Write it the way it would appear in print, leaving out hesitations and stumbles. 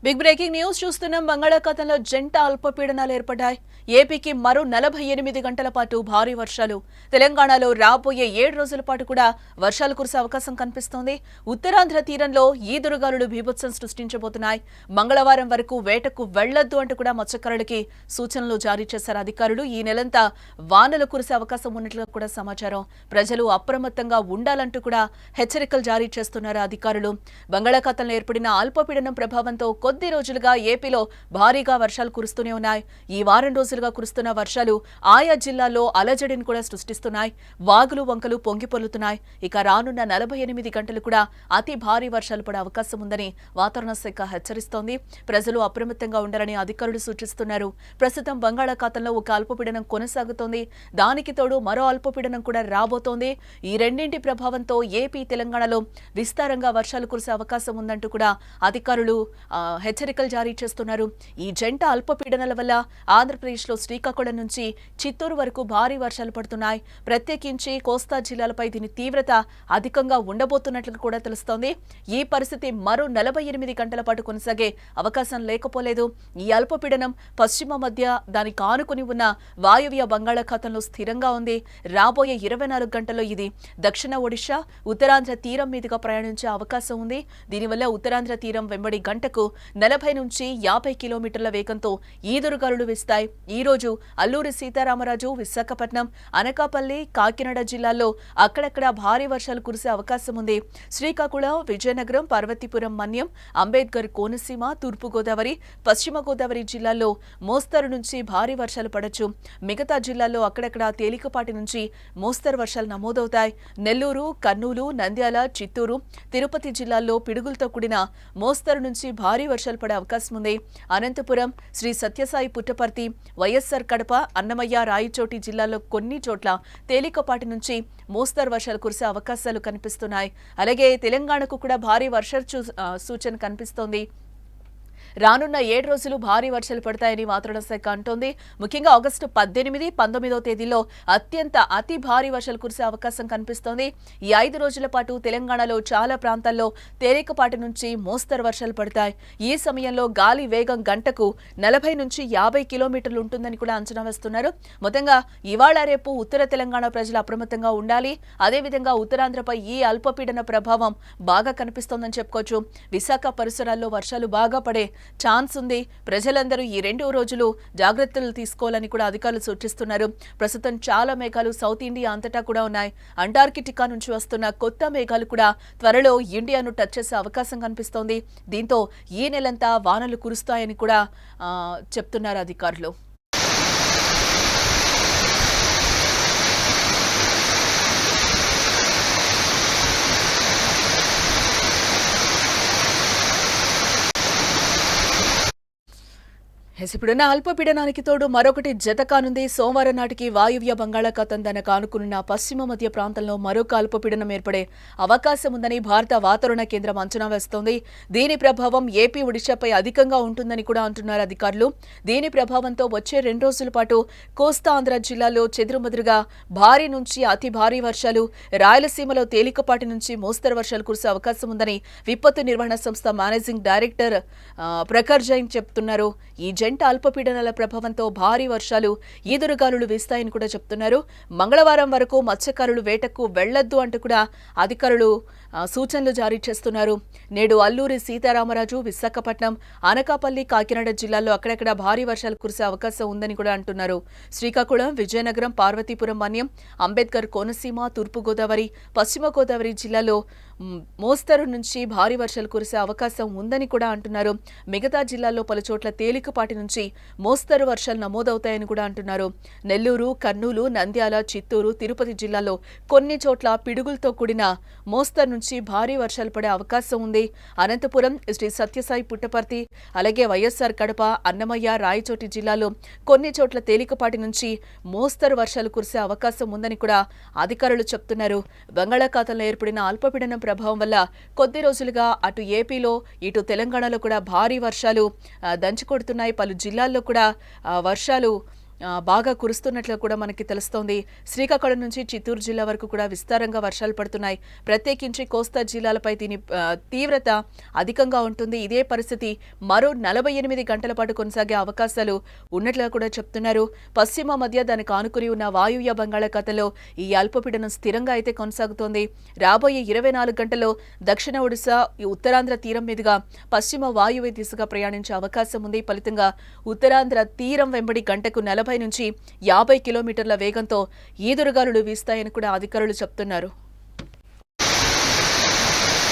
Big breaking news చూస్తున్నాం. బంగాళాఖాతంలో జంట అల్పపీడనాలు ఏర్పడ్డాయి. ఏపీకి మరో 48 గంటల పాటు భారీ వర్షాలు. తెలంగాణలో రాబోయే 7 రోజుల పాటు కూడా వర్షాలు కురిసే అవకాశం కనిపిస్తోంది. ఉత్తరాంధ్ర తీరంలో ఈదురుగాలులు బీభత్సం సృష్టించబోతున్నాయి. మంగళవారం వరకు వేటకు వెళ్లొద్దు అంటూ కూడా మత్స్యకారులకి సూచనలు జారీ చేశారు అధికారులు. ఈ నెలంతా వానలు కురిసే అవకాశం ఉన్నట్లుగా కూడా సమాచారం. ప్రజలు అప్రమత్తంగా ఉండాలంటూ కూడా హెచ్చరికలు జారీ చేస్తున్నారు అధికారులు. బంగాళాఖాతంలో ఏర్పడిన అల్పపీడనం ప్రభావంతో కొద్ది రోజులుగా ఏపీలో భారీగా వర్షాలు కురుస్తూనే ఉన్నాయి. ఈ వారం రోజులుగా కురుస్తున్న వర్షాలు ఆయా జిల్లాల్లో అలజడిని కూడా సృష్టిస్తున్నాయి. వాగులు వంకలు పొంగి పొర్లుతున్నాయి. ఇక రానున్న 48 గంటలు కూడా అతి భారీ వర్షాలు పడే అవకాశం ఉందని వాతావరణ శాఖ హెచ్చరిస్తోంది. ప్రజలు అప్రమత్తంగా ఉండాలని అధికారులు సూచిస్తున్నారు. ప్రస్తుతం బంగాళాఖాతంలో ఒక అల్పపీడనం కొనసాగుతోంది. దానికి తోడు మరో అల్పపీడనం కూడా రాబోతోంది. ఈ రెండింటి ప్రభావంతో ఏపీ, తెలంగాణలో విస్తారంగా వర్షాలు కురిసే అవకాశం ఉందంటూ కూడా అధికారులు హెచ్చరికలు జారీ చేస్తున్నారు. ఈ జంట అల్పపీడనాల వల్ల ఆంధ్రప్రదేశ్లో శ్రీకాకుళం నుంచి చిత్తూరు వరకు భారీ వర్షాలు పడుతున్నాయి. ప్రత్యేకించి కోస్తా జిల్లాలపై దీని తీవ్రత అధికంగా ఉండబోతున్నట్లు కూడా తెలుస్తోంది. ఈ పరిస్థితి మరో 48 గంటల పాటు కొనసాగే అవకాశం లేకపోలేదు. ఈ అల్పపీడనం పశ్చిమ మధ్య దానికి ఆనుకుని ఉన్న వాయువ్య బంగాళాఖాతంలో స్థిరంగా ఉంది. రాబోయే 24 గంటల్లో ఇది దక్షిణ ఒడిశా, ఉత్తరాంధ్ర తీరం మీదుగా ప్రయాణించే అవకాశం ఉంది. దీనివల్ల ఉత్తరాంధ్ర తీరం వెంబడి గంటకు 40 నుంచి 50 కిలోమీటర్ల వేగంతో ఈదురుగాలులు వీస్తాయి. ఈ రోజు అల్లూరి సీతారామరాజు, విశాఖపట్నం, అనకాపల్లి, కాకినాడ జిల్లాల్లో అక్కడక్కడ భారీ వర్షాలు కురిసే అవకాశం ఉంది. శ్రీకాకుళం, విజయనగరం, పార్వతీపురం, మన్యం, అంబేద్కర్ కోనసీమ, తూర్పుగోదావరి, పశ్చిమ గోదావరి జిల్లాల్లో మోస్తరు నుంచి భారీ వర్షాలు పడొచ్చు. మిగతా జిల్లాల్లో అక్కడక్కడ తేలికపాటి నుంచి మోస్తరు వర్షాలు నమోదవుతాయి. నెల్లూరు, కర్నూలు, నంద్యాల, చిత్తూరు, తిరుపతి జిల్లాల్లో పిడుగులతో కూడిన మోస్తరు నుంచి భారీ వర్షాలు పడే అవకాశం ఉంది. అనంతపురం, శ్రీ సత్యసాయి పుట్టపర్తి, వైఎస్ఆర్ కడప, అన్నమయ్య, రాయచోటి జిల్లాల్లో కొన్ని చోట్ల తేలికపాటి నుంచి మోస్తరు వర్షాలు కురిసే అవకాశాలు కనిపిస్తున్నాయి. అలాగే తెలంగాణకు కూడా భారీ వర్ష సూచన కనిపిస్తోంది. రానున్న 7 రోజులు భారీ వర్షాలు పడతాయని వాతావరణ శాఖ అంటోంది. ముఖ్యంగా ఆగస్టు 18, 19వ తేదీల్లో అతి భారీ వర్షాలు కురిసే అవకాశం కనిపిస్తోంది. ఈ 5 రోజుల పాటు తెలంగాణలో చాలా ప్రాంతాల్లో తేలికపాటి నుంచి మోస్తరు వర్షాలు పడతాయి. ఈ సమయంలో గాలి వేగం గంటకు 40 నుంచి 50 కిలోమీటర్లు ఉంటుందని కూడా అంచనా వేస్తున్నారు. మొత్తంగా ఇవాళ రేపు ఉత్తర తెలంగాణ ప్రజలు అప్రమత్తంగా ఉండాలి. అదేవిధంగా ఉత్తరాంధ్రపై ఈ అల్పపీడన ప్రభావం బాగా కనిపిస్తోందని చెప్పుకోవచ్చు. విశాఖ పరిసరాల్లో వర్షాలు బాగా పడే ఛాన్స్ ఉంది. ప్రజలందరూ ఈ 2 రోజులు జాగ్రత్తలు తీసుకోవాలని కూడా అధికారులు సూచిస్తున్నారు. ప్రస్తుతం చాలా మేఘాలు సౌత్ ఇండియా అంతటా కూడా ఉన్నాయి. అంటార్కిటికా నుంచి వస్తున్న కొత్త మేఘాలు కూడా త్వరలో ఇండియాను టచ్ చేసే అవకాశం కనిపిస్తోంది. దీంతో ఈ నెలంతా వానలు కురుస్తాయని కూడా చెప్తున్నారు అధికారులు. ఇప్పుడున్న అల్పపీడనానికి తోడు మరొకటి జత కానుంది. సోమవారం నాటికి వాయువ్య బంగాళాఖాతం తనకు ఆనుకున్న పశ్చిమ మధ్య ప్రాంతంలో మరొక అల్పపీడనం ఏర్పడే అవకాశం ఉందని భారత వాతావరణ కేంద్రం అంచనా వేస్తోంది. దీని ప్రభావం ఏపీ, ఒడిశాపై అధికంగా ఉంటుందని కూడా అంటున్నారు అధికారులు. దీని ప్రభావంతో వచ్చే 2 రోజుల పాటు కోస్తా ఆంధ్ర జిల్లాలో చెదురుమదురుగా భారీ నుంచి అతి భారీ వర్షాలు, రాయలసీమలో తేలికపాటి నుంచి మోస్తరు వర్షాలు కురిసే అవకాశం ఉందని విపత్తు నిర్వహణ సంస్థ మేనేజింగ్ డైరెక్టర్ ప్రఖర్ జైన్ చెప్తున్నారు. ఈ జంట అల్పపీడనాల ప్రభావంతో భారీ వర్షాలు, ఈదురుగాలులు వీస్తాయని కూడా చెప్తున్నారు. మంగళవారం వరకు మత్స్యకారులు వేటకు వెళ్లొద్దు అంటూ కూడా అధికారులు సూచనలు జారీ చేస్తున్నారు. నేడు అల్లూరి సీతారామరాజు, విశాఖపట్నం, అనకాపల్లి, కాకినాడ జిల్లాల్లో అక్కడక్కడ భారీ వర్షాలు కురిసే అవకాశం ఉందని కూడా అంటున్నారు. శ్రీకాకుళం, విజయనగరం, పార్వతీపురం, మన్యం, అంబేద్కర్ కోనసీమ, తూర్పుగోదావరి, పశ్చిమ గోదావరి జిల్లాలో మోస్తరు నుంచి భారీ వర్షాలు కురిసే అవకాశం ఉందని కూడా అంటున్నారు. మిగతా జిల్లాల్లో పలుచోట్ల తేలికపాటి నుంచి మోస్తరు వర్షాలు నమోదవుతాయని కూడా అంటున్నారు. నెల్లూరు, కర్నూలు, నంద్యాల, చిత్తూరు, తిరుపతి జిల్లాల్లో కొన్ని చోట్ల పిడుగులతో కూడిన మోస్తరు నుంచి భారీ వర్షాలు పడే అవకాశం ఉంది. అనంతపురం, శ్రీ సత్యసాయి పుట్టపర్తి, అలాగే వైఎస్ఆర్ కడప, అన్నమయ్య, రాయచోటి జిల్లాలో కొన్ని చోట్ల తేలికపాటి నుంచి మోస్తరు వర్షాలు కురిసే అవకాశం ఉందని కూడా అధికారులు చెప్తున్నారు. బంగాళాఖాతంలో ఏర్పడిన అల్పపీడనం ప్రభావం వల్ల కొద్ది రోజులుగా అటు ఏపీలో, ఇటు తెలంగాణలో కూడా భారీ వర్షాలు దంచుకొడుతున్నాయి. పలు జిల్లాల్లో కూడా వర్షాలు బాగా కురుస్తున్నట్లు కూడా మనకి తెలుస్తోంది. శ్రీకాకుళం నుంచి చిత్తూరు జిల్లా వరకు కూడా విస్తారంగా వర్షాలు పడుతున్నాయి. ప్రత్యేకించి కోస్తా జిల్లాలపై దీని తీవ్రత అధికంగా ఉంటుంది. ఇదే పరిస్థితి మరో 48 గంటల పాటు కొనసాగే అవకాశాలు ఉన్నట్లుగా కూడా చెప్తున్నారు. పశ్చిమ మధ్య దానికి ఆనుకుని ఉన్న వాయువ్య బంగాళాఖాతంలో ఈ అల్పపీడనం స్థిరంగా అయితే కొనసాగుతోంది. రాబోయే 24 గంటల్లో దక్షిణ ఒడిశా, ఉత్తరాంధ్ర తీరం మీదుగా పశ్చిమ వాయువ్య దిశగా ప్రయాణించే అవకాశం ఉంది. ఫలితంగా ఉత్తరాంధ్ర తీరం వెంబడి గంటకు 40 నుంచి 50 కిలోమీటర్ల వేగంతో ఈదురుగాలులు వీస్తాయని కూడా అధికారులు చెప్తున్నారు.